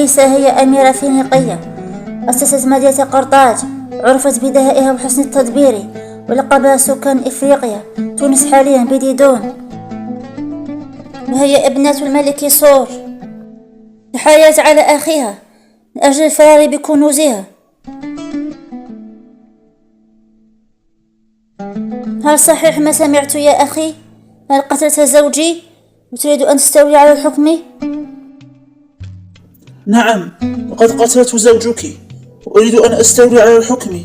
عليسة هي أميرة فينيقية أسست مدينة قرطاج، عرفت بدهائها وحسن التدبير، ولقبها سكان إفريقيا تونس حاليا بديدون، وهي ابنة الملك صور. تحايلت على أخيها من أجل الفرار بكنوزها. هل صحيح ما سمعت يا أخي؟ هل قتلت زوجي وتريد أن تستولي على الحكم؟ نعم، وقد قتلت زوجك، وأريد أن أستولي على الحكم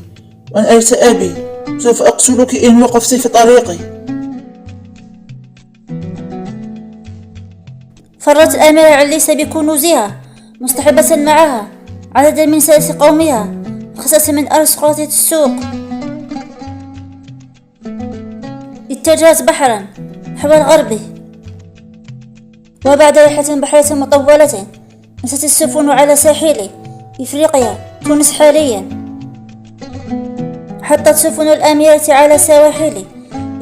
وأن أرث أبي. سوف أقتلك إن وقفت في طريقي. فرت الأميرة عليسة بكنوزها مصطحبة معها عددا من سادة قومها، خاصة من أرستقراطية السوق. اتجهت بحرا نحو الغرب، وبعد رحلة بحرية مطولة نست السفن على ساحل إفريقيا تونس حاليا. حطت سفن الأميرة على سواحل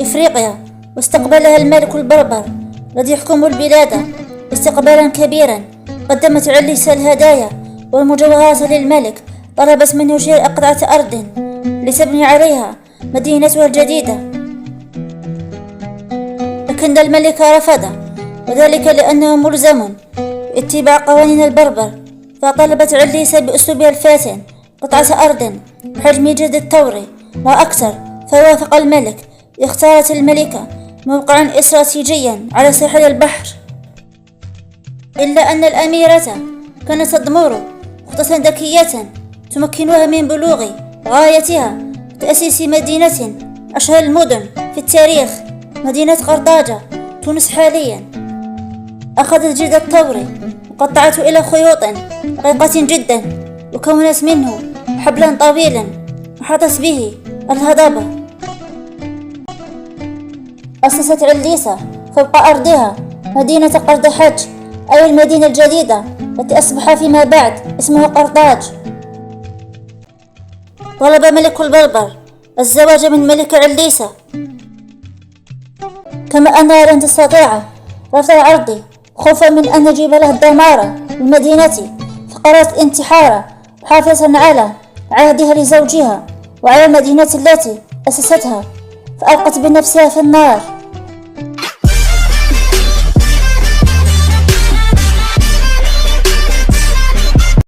إفريقيا، واستقبلها الملك البربر الذي يحكم البلاد استقبالا كبيرا. قدمت عليسة الهدايا والمجوهرات للملك، طلبت منه شراء قطعة أرض لتبني عليها مدينتها الجديدة، لكن الملك رفض، وذلك لأنه ملزم باتباع قوانين البربر. فطلبت عليسة بأسلوبها الفاتن قطعة أرض بحجم جد الثور وأكثر، فوافق الملك. اختارت الملكة موقعا استراتيجيا على ساحل البحر، إلا أن الأميرة كانت تضمر خطة ذكية تمكنها من بلوغ غايتها وتأسيس مدينة أشهر المدن في التاريخ، مدينة قرطاجة تونس حاليا. أخذت جلد الثور وقطعته إلى خيوط رقيقة جدا، وكونت منه حبلا طويلا وحطت به الهضبة. أسست عليسة فوق أرضها مدينة قرطاج، أي المدينة الجديدة التي أصبح فيما بعد اسمها قرطاج. طلب ملك البربر الزواج من ملكة عليسة، كما أنها لن تستطيع رفض العرض خوفا من أن يجيب له الدمار للمدينة، فقررت انتحاره حافظا على عهدها لزوجها وعلى المدينة التي أسستها، فألقت بنفسها في النار.